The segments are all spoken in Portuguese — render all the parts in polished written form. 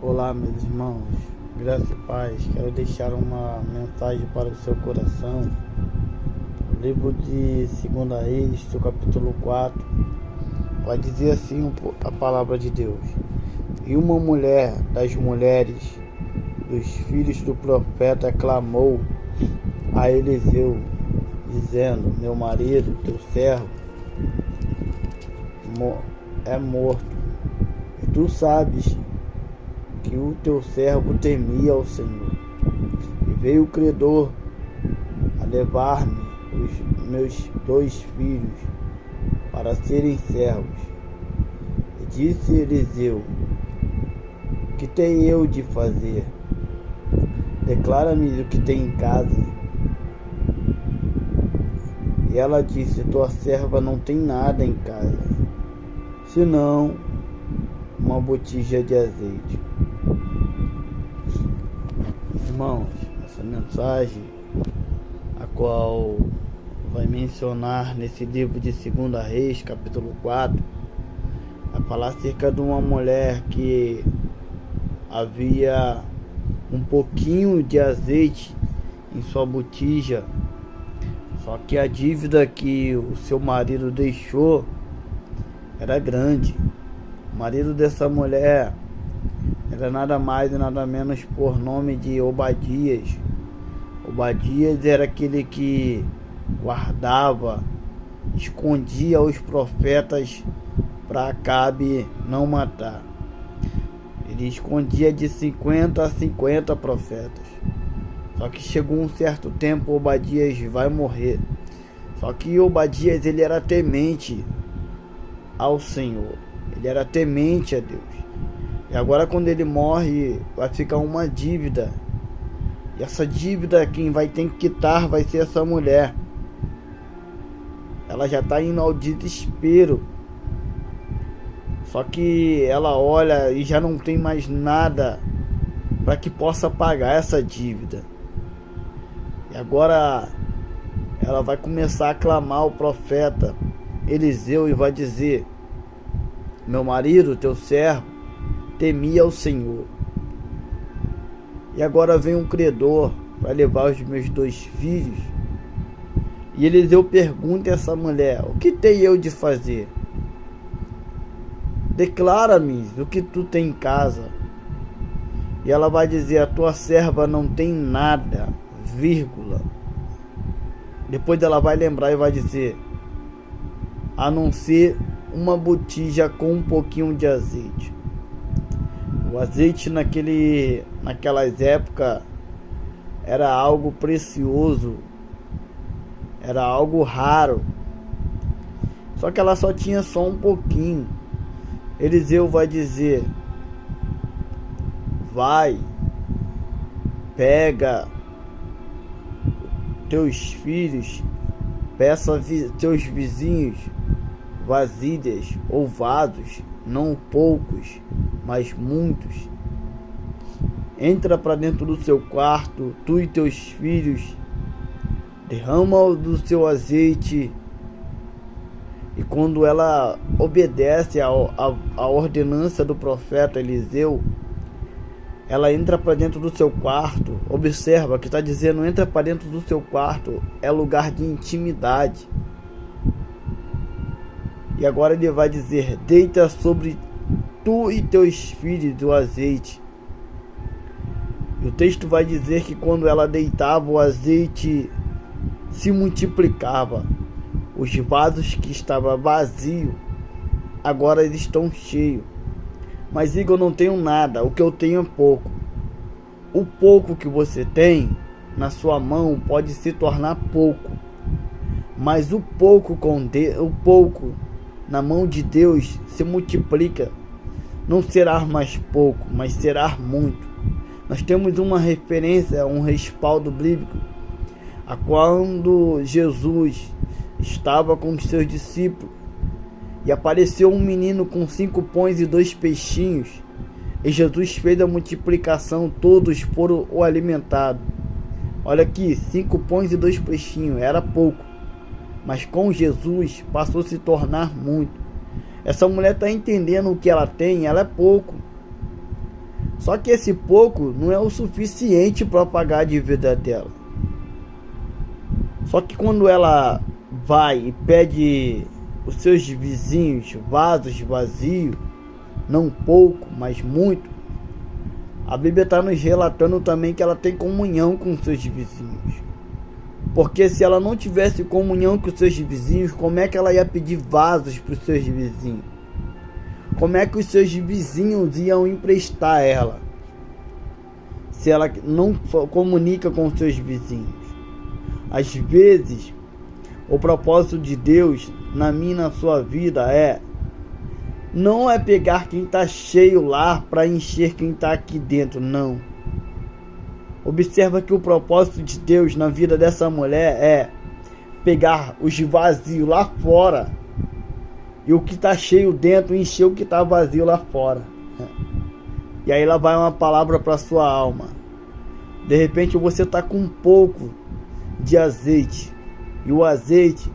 Olá, meus irmãos, graça e paz. Quero deixar uma mensagem para o seu coração. O livro de 2 Reis, do capítulo 4, vai dizer assim a palavra de Deus. E uma mulher das mulheres dos filhos do profeta clamou a Eliseu, dizendo: meu marido, teu servo, é morto. E tu sabes que o teu servo temia ao Senhor. E veio o credor a levar-me os meus 2 filhos para serem servos. E disse Eliseu: que tenho eu de fazer? Declara-me o que tem em casa. E ela disse: tua serva não tem nada em casa, senão uma botija de azeite. Irmãos, essa mensagem, a qual vai mencionar nesse livro de 2 Reis, capítulo 4, vai falar acerca de uma mulher que havia um pouquinho de azeite em sua botija, só que a dívida que o seu marido deixou era grande. O marido dessa mulher era nada mais e nada menos por nome de Obadias. Obadias era aquele que guardava, escondia os profetas para Acabe não matar. Ele escondia de 50 a 50 profetas. Só que chegou um certo tempo, Obadias vai morrer. Só que Obadias, ele era temente ao Senhor. Ele era temente a Deus. E agora quando ele morre, vai ficar uma dívida. E essa dívida quem vai ter que quitar vai ser essa mulher. Ela já está indo ao desespero. Só que ela olha e já não tem mais nada para que possa pagar essa dívida. E agora ela vai começar a clamar o profeta Eliseu e vai dizer: meu marido, teu servo, temia ao Senhor. E agora vem um credor para levar os meus 2 filhos. E Eliseu pergunta a essa mulher: o que tenho eu de fazer? Declara-me o que tu tem em casa. E ela vai dizer: a tua serva não tem nada, vírgula. Depois ela vai lembrar e vai dizer: a não ser uma botija com um pouquinho de azeite. O azeite naquelas épocas era algo precioso, era algo raro. Só que ela só tinha só um pouquinho. Eliseu vai dizer: vai, pega teus filhos, peça teus vizinhos vasilhas ou vasos, não poucos, mas muitos. Entra para dentro do seu quarto, tu e teus filhos, derrama do seu azeite. E quando ela obedece a ordenança do profeta Eliseu, ela entra para dentro do seu quarto. Observa que está dizendo: entra para dentro do seu quarto, é lugar de intimidade. E agora ele vai dizer: deita sobre tu e teus filhos o azeite. E o texto vai dizer que quando ela deitava, o azeite se multiplicava. Os vasos que estavam vazios, agora eles estão cheios. Mas Igor, eu não tenho nada, o que eu tenho é pouco. O pouco que você tem na sua mão pode se tornar pouco. Mas o pouco na mão de Deus se multiplica. Não será mais pouco, mas será muito. Nós temos uma referência, um respaldo bíblico, a quando Jesus estava com os seus discípulos e apareceu um menino com 5 pães e 2 peixinhos, e Jesus fez a multiplicação, todos foram o alimentados. Olha aqui, 5 pães e 2 peixinhos, era pouco, mas com Jesus passou a se tornar muito. Essa mulher está entendendo o que ela tem, ela é pouco. Só que esse pouco não é o suficiente para pagar a dívida dela. Só que quando ela vai e pede os seus vizinhos vasos vazios, não pouco, mas muito, a Bíblia está nos relatando também que ela tem comunhão com os seus vizinhos. Porque se ela não tivesse comunhão com os seus vizinhos, como é que ela ia pedir vasos para os seus vizinhos? Como é que os seus vizinhos iam emprestar a ela, se ela não comunica com os seus vizinhos? Às vezes, o propósito de Deus na minha e na sua vida não é pegar quem está cheio lá para encher quem está aqui dentro, não. Observa que o propósito de Deus na vida dessa mulher é pegar os vazios lá fora e o que está cheio dentro encher o que está vazio lá fora. E aí lá vai uma palavra para sua alma. De repente você está com um pouco de azeite, e o azeite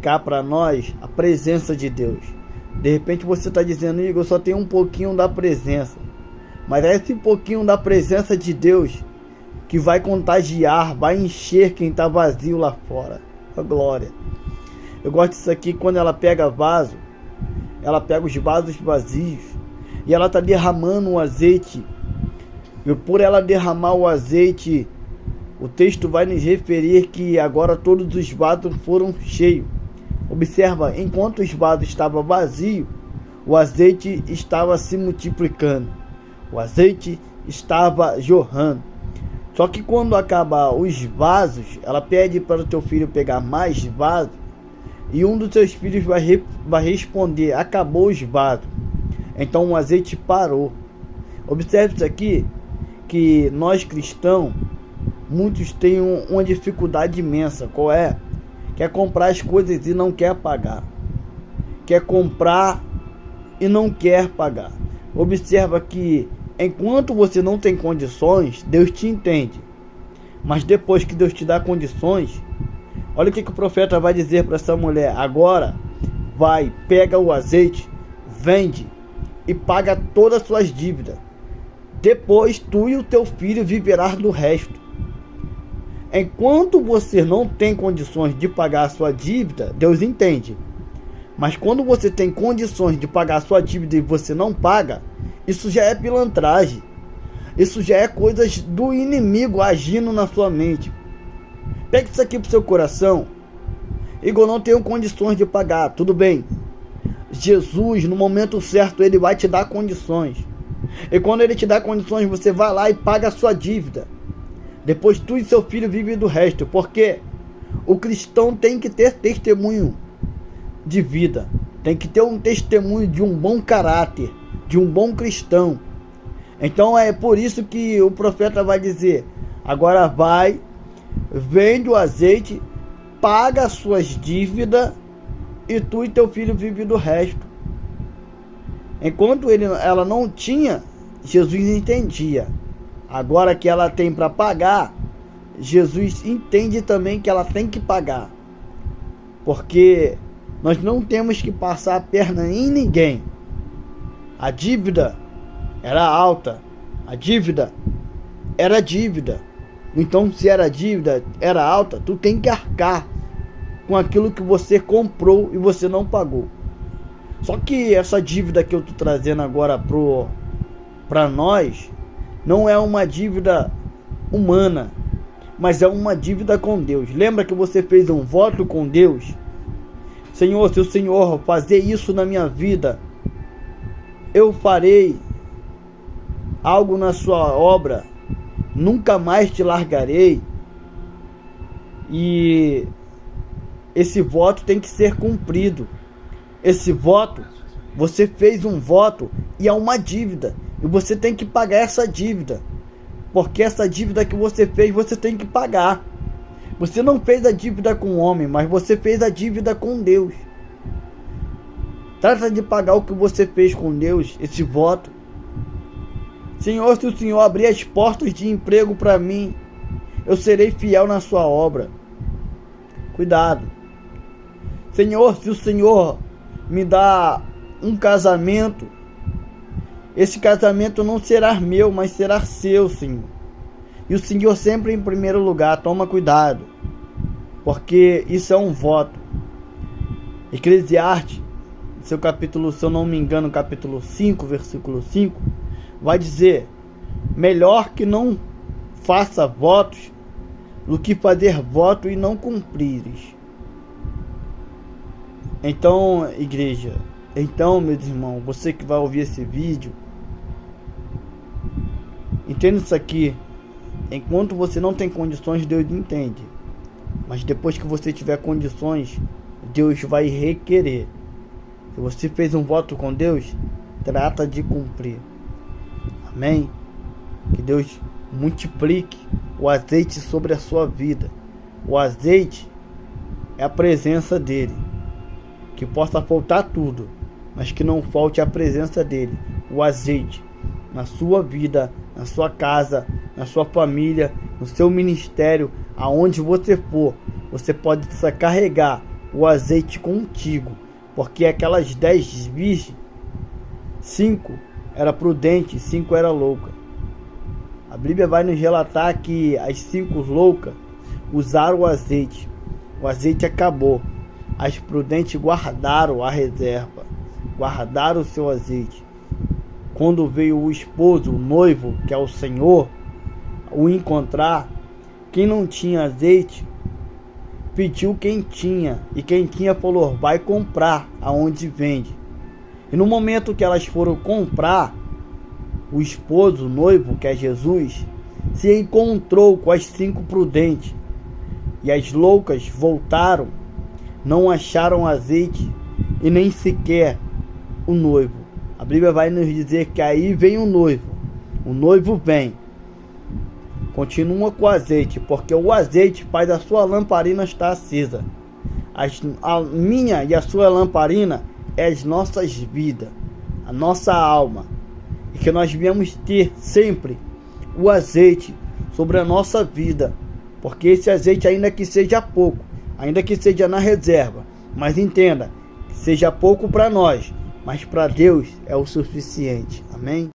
cá para nós a presença de Deus. De repente você está dizendo: Igor, eu só tenho um pouquinho da presença. Mas é esse pouquinho da presença de Deus que vai contagiar, vai encher quem está vazio lá fora. A glória. Eu gosto disso aqui, quando ela pega vaso, ela pega os vasos vazios e ela está derramando o azeite. E por ela derramar o azeite, o texto vai nos referir que agora todos os vasos foram cheios. Observa, enquanto os vasos estavam vazios, o azeite estava se multiplicando. O azeite estava jorrando. Só que quando acabar os vasos, ela pede para o teu filho pegar mais vasos, e um dos seus filhos vai responder: acabou os vasos. Então o azeite parou. Observe isso aqui, que nós cristãos, muitos têm uma dificuldade imensa. Qual é? Quer comprar as coisas e não quer pagar. Quer comprar e não quer pagar. Observa que enquanto você não tem condições, Deus te entende. Mas depois que Deus te dá condições, olha o que o profeta vai dizer para essa mulher: agora vai, pega o azeite, vende e paga todas as suas dívidas. Depois tu e o teu filho viverás do resto. Enquanto você não tem condições de pagar a sua dívida, Deus entende. Mas quando você tem condições de pagar a sua dívida e você não paga, isso já é pilantragem. Isso já é coisas do inimigo agindo na sua mente. Pegue isso aqui para o seu coração. Igor, não tenho condições de pagar. Tudo bem. Jesus, no momento certo, Ele vai te dar condições. E quando Ele te dá condições, você vai lá e paga a sua dívida. Depois tu e seu filho vivem do resto. Porque o cristão tem que ter testemunho de vida. Tem que ter um testemunho de um bom caráter, de um bom cristão. Então é por isso que o profeta vai dizer: agora vai, vende o azeite, paga as suas dívidas e tu e teu filho vivem do resto. Enquanto ela não tinha, Jesus entendia. Agora que ela tem para pagar, Jesus entende também que ela tem que pagar. Porque nós não temos que passar a perna em ninguém. A dívida era alta. A dívida era dívida. Então, se era dívida, era alta, tu tem que arcar com aquilo que você comprou e você não pagou. Só que essa dívida que eu estou trazendo agora para nós não é uma dívida humana, mas é uma dívida com Deus. Lembra que você fez um voto com Deus? Senhor, se o Senhor fazer isso na minha vida, eu farei algo na sua obra, nunca mais te largarei. E esse voto tem que ser cumprido. Esse voto, você fez um voto e é uma dívida, e você tem que pagar essa dívida, porque essa dívida que você fez, você tem que pagar. Você não fez a dívida com o homem, mas você fez a dívida com Deus. Trata de pagar o que você fez com Deus, esse voto. Senhor, se o Senhor abrir as portas de emprego para mim, eu serei fiel na sua obra. Cuidado. Senhor, se o Senhor me dá um casamento Esse casamento não será meu, mas será seu, Senhor. E o Senhor sempre em primeiro lugar. Toma cuidado, porque isso é um voto. Eclesiastes, seu capítulo, se eu não me engano, capítulo 5, versículo 5, vai dizer: melhor que não faça votos do que fazer voto e não cumprires. Então, igreja, meus irmãos, você que vai ouvir esse vídeo, entenda isso aqui. Enquanto você não tem condições, Deus entende. Mas depois que você tiver condições, Deus vai requerer. Se você fez um voto com Deus, trata de cumprir. Amém? Que Deus multiplique o azeite sobre a sua vida. O azeite é a presença dele. Que possa faltar tudo, mas que não falte a presença dele. O azeite na sua vida, na sua casa, na sua família, no seu ministério, aonde você for, você pode carregar o azeite contigo, porque aquelas 10 virgens, 5 era prudente, 5 era louca. A Bíblia vai nos relatar que as 5 loucas usaram o azeite acabou. As prudentes guardaram a reserva, guardaram o seu azeite. Quando veio o esposo, o noivo, que é o Senhor, o encontrar, quem não tinha azeite, pediu quem tinha. E quem tinha falou: vai comprar aonde vende. E no momento que elas foram comprar, o esposo, o noivo, que é Jesus, se encontrou com as 5 prudentes. E as loucas voltaram, não acharam azeite e nem sequer o noivo. A Bíblia vai nos dizer que aí vem o noivo vem, continua com o azeite, porque o azeite faz a sua lamparina estar acesa. A minha e a sua lamparina é as nossas vidas, a nossa alma, e que nós viemos ter sempre o azeite sobre a nossa vida, porque esse azeite, ainda que seja pouco, ainda que seja na reserva, mas entenda, que seja pouco para nós, mas para Deus é o suficiente. Amém?